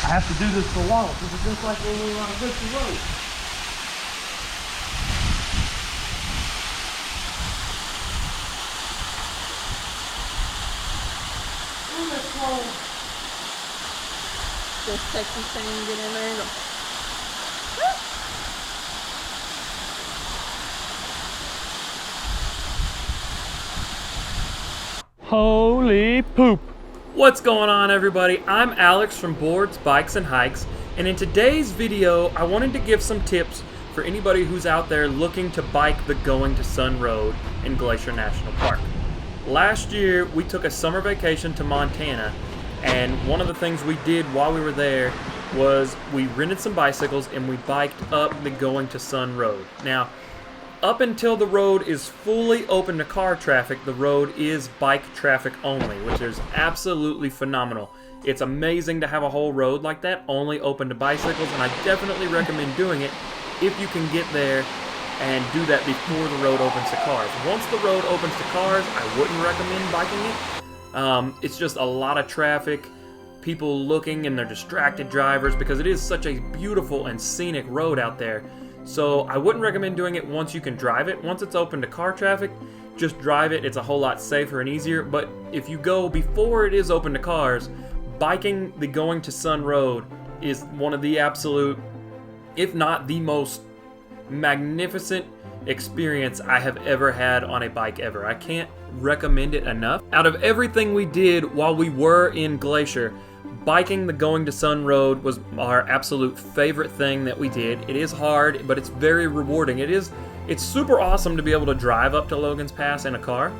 have to do this for Wallace. This is just like when we were on Glacier Road. Ooh, that's cold. Just Texas saying get in there and go. Holy poop! What's going on, everybody? I'm Alex from Boards, Bikes, and Hikes, and in today's video I wanted to give some tips for anybody who's out there looking to bike the Going to Sun Road in Glacier National Park. Last year we took a summer vacation to Montana, and one of the things we did while we were there was we rented some bicycles and we biked up the Going to Sun Road. Now, up until the road is fully open to car traffic, the road is bike traffic only, which is absolutely phenomenal. It's amazing to have a whole road like that only open to bicycles, and I definitely recommend doing it if you can get there and do that before the road opens to cars. Once the road opens to cars, I wouldn't recommend biking it. It's just a lot of traffic, people looking, and they're distracted drivers because it is such a beautiful and scenic road out there. So I wouldn't recommend doing it once you can drive it. Once it's open to car traffic, just drive it. It's a whole lot safer and easier. But if you go before it is open to cars, biking the Going to Sun Road is one of the absolute, if not the most magnificent experience I have ever had on a bike ever. I can't recommend it enough. Out of everything we did while we were in Glacier, biking the Going to Sun Road was our absolute favorite thing that we did. It is hard, but it's very rewarding. It's super awesome to be able to drive up to Logan's Pass in a car,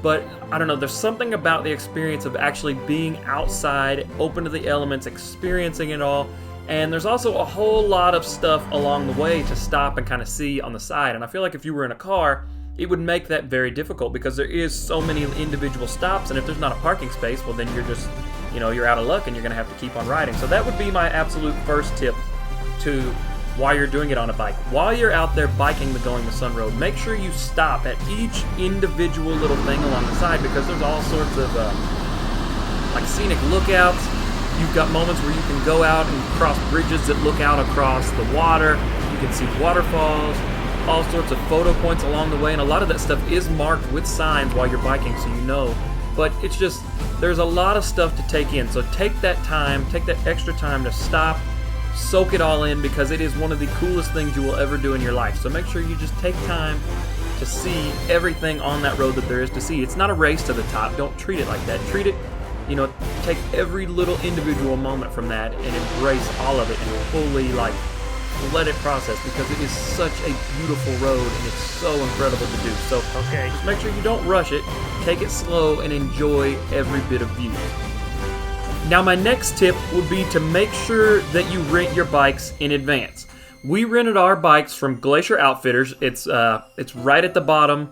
but I don't know, there's something about the experience of actually being outside, open to the elements, experiencing it all. And there's also a whole lot of stuff along the way to stop and kind of see on the side. And I feel like if you were in a car, it would make that very difficult because there is so many individual stops, and if there's not a parking space, well then you're just, you're out of luck and you're going to have to keep on riding. So that would be my absolute first tip to why you're doing it on a bike. While you're out there biking the Going to Sun Road, make sure you stop at each individual little thing along the side because there's all sorts of like scenic lookouts. You've got moments where you can go out and cross bridges that look out across the water. You can see waterfalls, all sorts of photo points along the way, and a lot of that stuff is marked with signs while you're biking so you know. But it's just, there's a lot of stuff to take in. So take that time, take that extra time to stop, soak it all in because it is one of the coolest things you will ever do in your life. So make sure you just take time to see everything on that road that there is to see. It's not a race to the top. Don't treat it like that. Treat it, take every little individual moment from that and embrace all of it and fully let it process because it is such a beautiful road and it's so incredible to do. So just make sure you don't rush it, take it slow, and enjoy every bit of view. Now my next tip would be to make sure that you rent your bikes in advance. We rented our bikes from Glacier Outfitters. It's right at the bottom,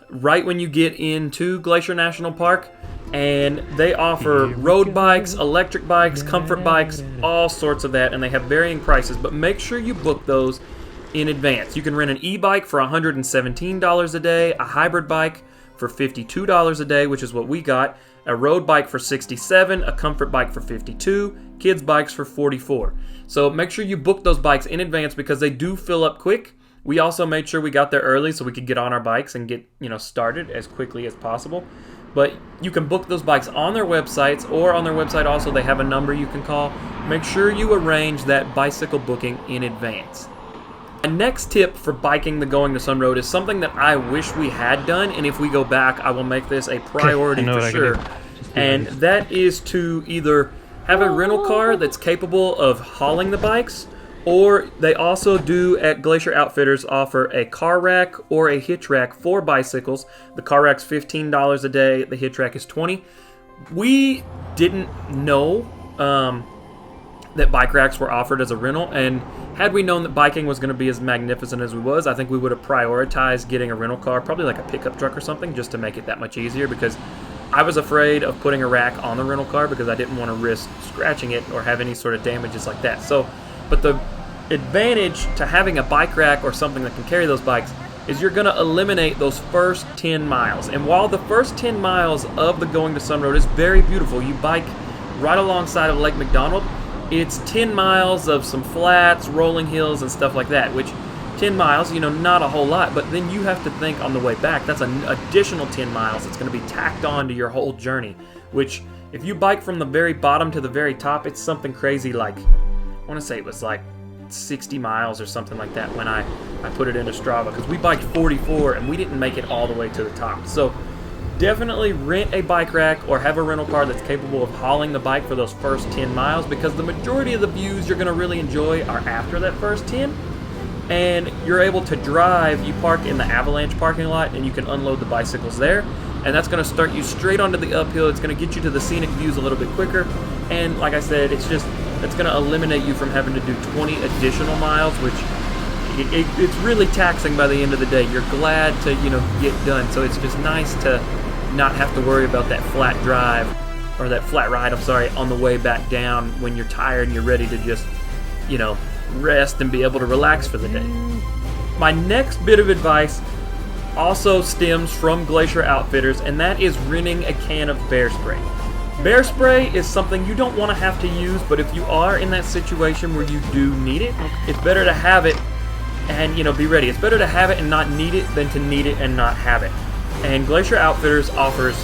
right when you get into Glacier National Park. And they offer road bikes, electric bikes, comfort bikes, all sorts of that, and they have varying prices, but make sure you book those in advance. You can rent an e-bike for $117 a day, a hybrid bike for $52 a day, which is what we got, a road bike for $67, a comfort bike for $52, kids bikes for $44. So make sure you book those bikes in advance because they do fill up quick. We also made sure we got there early so we could get on our bikes and get started as quickly as possible. But you can book those bikes on their websites, or on their website also they have a number you can call. Make sure you arrange that bicycle booking in advance. My next tip for biking the Going to Sun Road is something that I wish we had done, and if we go back, I will make this a priority for sure. And that is to either have a rental car that's capable of hauling the bikes, or they also do at Glacier Outfitters offer a car rack or a hitch rack for bicycles. The car rack's $15 a day, the hitch rack is $20. We didn't know that bike racks were offered as a rental, and had we known that biking was going to be as magnificent as we was, I think we would have prioritized getting a rental car, probably like a pickup truck or something, just to make it that much easier, because I was afraid of putting a rack on the rental car because I didn't want to risk scratching it or have any sort of damages like that. But the advantage to having a bike rack or something that can carry those bikes is you're going to eliminate those first 10 miles. And while the first 10 miles of the Going to Sun Road is very beautiful, you bike right alongside of Lake McDonald, it's 10 miles of some flats, rolling hills, and stuff like that, which 10 miles, you know, not a whole lot, but then you have to think on the way back, that's an additional 10 miles that's going to be tacked on to your whole journey, which if you bike from the very bottom to the very top, it's something crazy like, I want to say it was like 60 miles or something like that when I put it into Strava, because we biked 44 and we didn't make it all the way to the top. So definitely rent a bike rack or have a rental car that's capable of hauling the bike for those first 10 miles, because the majority of the views you're going to really enjoy are after that first 10. And you're able to drive, you park in the Avalanche parking lot and you can unload the bicycles there, and that's going to start you straight onto the uphill. It's going to get you to the scenic views a little bit quicker, and like I said, it's going to eliminate you from having to do 20 additional miles, which it's really taxing by the end of the day. You're glad to, you know, get done, so it's just nice to not have to worry about that flat drive, or that flat ride, I'm sorry, on the way back down when you're tired and you're ready to just, you know, rest and be able to relax for the day. My next bit of advice also stems from Glacier Outfitters, and that is renting a can of bear spray. Bear spray is something you don't want to have to use, but if you are in that situation where you do need it, it's better to have it and, you know, be ready. It's better to have it and not need it than to need it and not have it. And Glacier Outfitters offers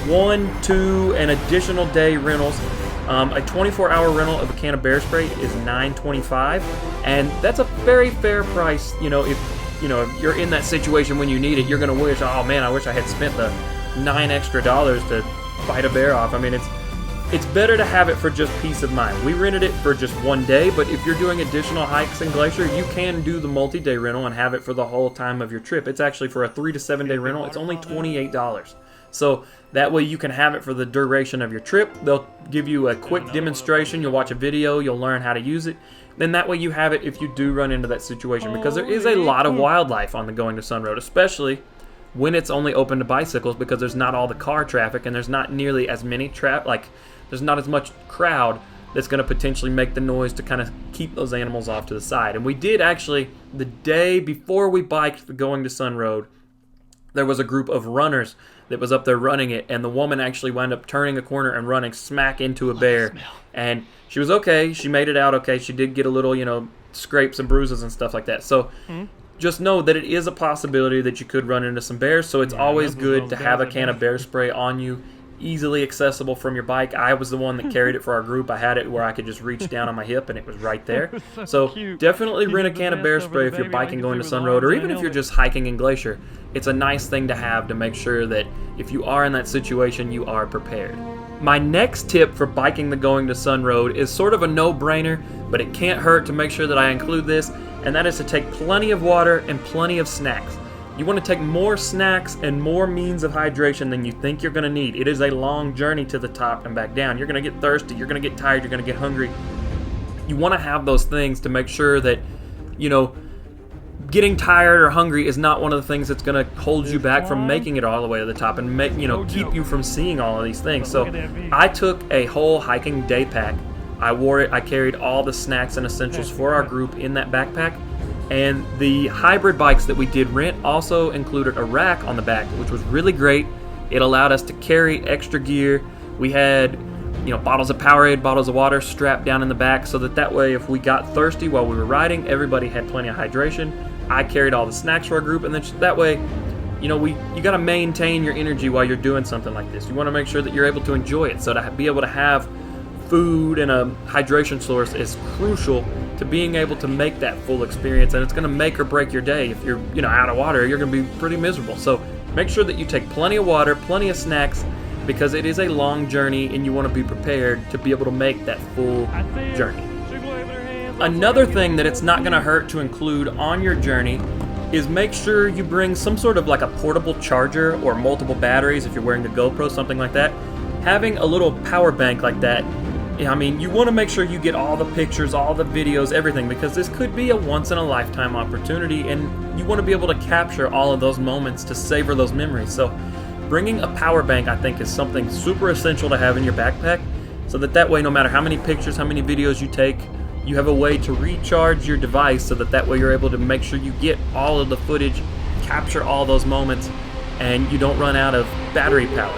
1, 2, and additional day rentals. A 24-hour rental of a can of bear spray is $9.25, and that's a very fair price. You know, if you're in that situation when you need it, you're gonna wish, oh man, I wish I had spent the $9 extra to fight a bear off. I mean, it's better to have it for just peace of mind. We rented it for just one day, but if you're doing additional hikes in Glacier, you can do the multi-day rental and have it for the whole time of your trip. It's actually, for a 3 to 7 day rental, it's only $28. So that way you can have it for the duration of your trip. They'll give you a quick demonstration. You'll watch a video. You'll learn how to use it. Then that way you have it if you do run into that situation, because there is a lot of wildlife on the Going to Sun Road, especially when it's only open to bicycles, because there's not all the car traffic and there's not nearly as many there's not as much crowd that's going to potentially make the noise to kind of keep those animals off to the side. And we did actually, the day before we biked the Going to Sun Road, there was a group of runners that was up there running it, and the woman actually wound up turning a corner and running smack into a bear. And she was okay. She made it out okay. She did get a little, you know, scrapes and bruises and stuff like that. So just know that it is a possibility that you could run into some bears, so it's always good to have a can of bear spray on you, easily accessible from your bike. I was the one that carried it for our group. I had it where I could just reach down on my hip and it was right there. So definitely rent a can of bear spray if you're biking going to Sun Road, or even if you're just hiking in Glacier. It's a nice thing to have to make sure that if you are in that situation, you are prepared. My next tip for biking the Going to Sun Road is sort of a no-brainer, but it can't hurt to make sure that I include this, and that is to take plenty of water and plenty of snacks. You want to take more snacks and more means of hydration than you think you're going to need. It is a long journey to the top and back down. You're going to get thirsty, you're going to get tired, you're going to get hungry. You want to have those things to make sure that, you know, getting tired or hungry is not one of the things that's going to hold you back from making it all the way to the top and make, you know, keep you from seeing all of these things. So I took a whole hiking day pack. I wore it. I carried all the snacks and essentials for our group in that backpack. And the hybrid bikes that we did rent also included a rack on the back, which was really great. It allowed us to carry extra gear. We had, you know, bottles of Powerade, bottles of water strapped down in the back, so that way if we got thirsty while we were riding, everybody had plenty of hydration. I carried all the snacks for our group, and then that way, you know, you got to maintain your energy while you're doing something like this. You want to make sure that you're able to enjoy it. So to be able to have food and a hydration source is crucial to being able to make that full experience, and it's going to make or break your day. If you're, you know, out of water, you're going to be pretty miserable. So make sure that you take plenty of water, plenty of snacks, because it is a long journey and you want to be prepared to be able to make that full journey. Another thing that it's not going to hurt to include on your journey is make sure you bring some sort of like a portable charger or multiple batteries if you're wearing the GoPro, something like that. Having a little power bank like that, I mean, you want to make sure you get all the pictures, all the videos, everything, because this could be a once-in-a-lifetime opportunity, and you want to be able to capture all of those moments to savor those memories. So bringing a power bank, I think, is something super essential to have in your backpack, so that way, no matter how many pictures, how many videos you take, you have a way to recharge your device, so that way you're able to make sure you get all of the footage, capture all those moments, and you don't run out of battery power.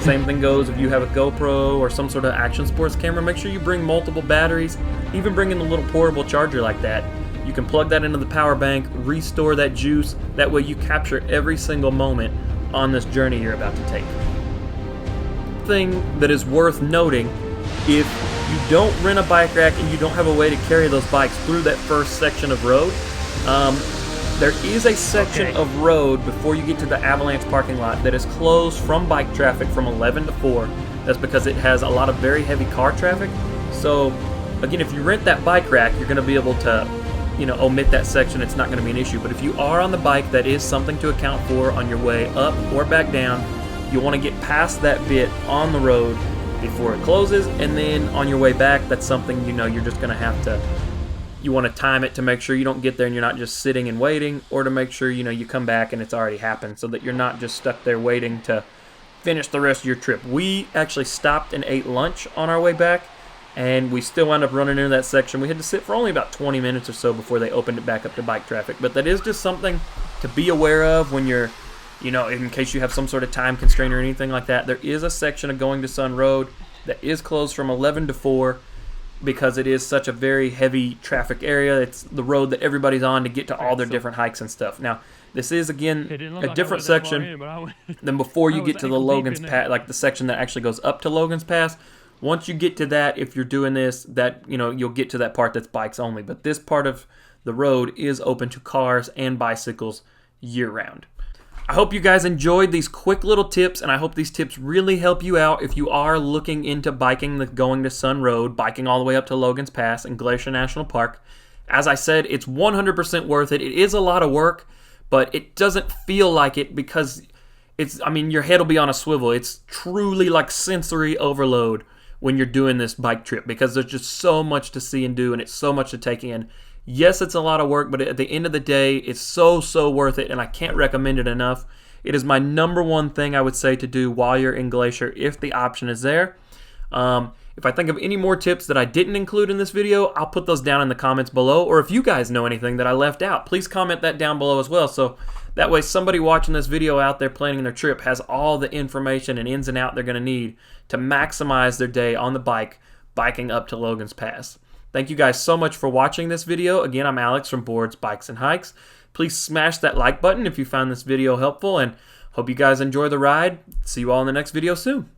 Same thing goes if you have a GoPro or some sort of action sports camera. Make sure you bring multiple batteries, even bring in a little portable charger like that. You can plug that into the power bank, restore that juice. That way you capture every single moment on this journey you're about to take. Thing that is worth noting, if you don't rent a bike rack and you don't have a way to carry those bikes through that first section of road, there is a section of road before you get to the Avalanche parking lot that is closed from bike traffic from 11 to 4. That's because it has a lot of very heavy car traffic. So again, if you rent that bike rack, you're going to be able to, omit that section. It's not going to be an issue. But if you are on the bike, that is something to account for on your way up or back down. You want to get past that bit on the road before it closes, and then on your way back, that's something you're just going to have to. You want to time it to make sure you don't get there and you're not just sitting and waiting, or to make sure you come back and it's already happened, so that you're not just stuck there waiting to finish the rest of your trip. We actually stopped and ate lunch on our way back, and we still wound up running into that section. We had to sit for only about 20 minutes or so before they opened it back up to bike traffic. But that is just something to be aware of when you're, in case you have some sort of time constraint or anything like that. There is a section of Going to Sun Road that is closed from 11 to 4 because it is such a very heavy traffic area. It's the road that everybody's on to get to all their different hikes and stuff. Now, this is, again, a different section than before you get to the Logan's Pass, like the section that actually goes up to Logan's Pass. Once you get to that, if you're doing this, that you'll get to that part that's bikes only. But this part of the road is open to cars and bicycles year-round. I hope you guys enjoyed these quick little tips, and I hope these tips really help you out if you are looking into biking the Going to Sun Road, biking all the way up to Logan's Pass and Glacier National Park. As I said, it's 100% worth it. It is a lot of work, but it doesn't feel like it because your head will be on a swivel. It's truly like sensory overload when you're doing this bike trip because there's just so much to see and do, and it's so much to take in. Yes, it's a lot of work, but at the end of the day, it's so worth it, and I can't recommend it enough. It is my #1 thing I would say to do while you're in Glacier if the option is there. If I think of any more tips that I didn't include in this video, I'll put those down in the comments below, or if you guys know anything that I left out, please comment that down below as well, so that way somebody watching this video out there planning their trip has all the information and ins and out they're going to need to maximize their day on the bike, biking up to Logan's Pass. Thank you guys so much for watching this video. Again, I'm Alex from Boards, Bikes, and Hikes. Please smash that like button if you found this video helpful, and hope you guys enjoy the ride. See you all in the next video soon.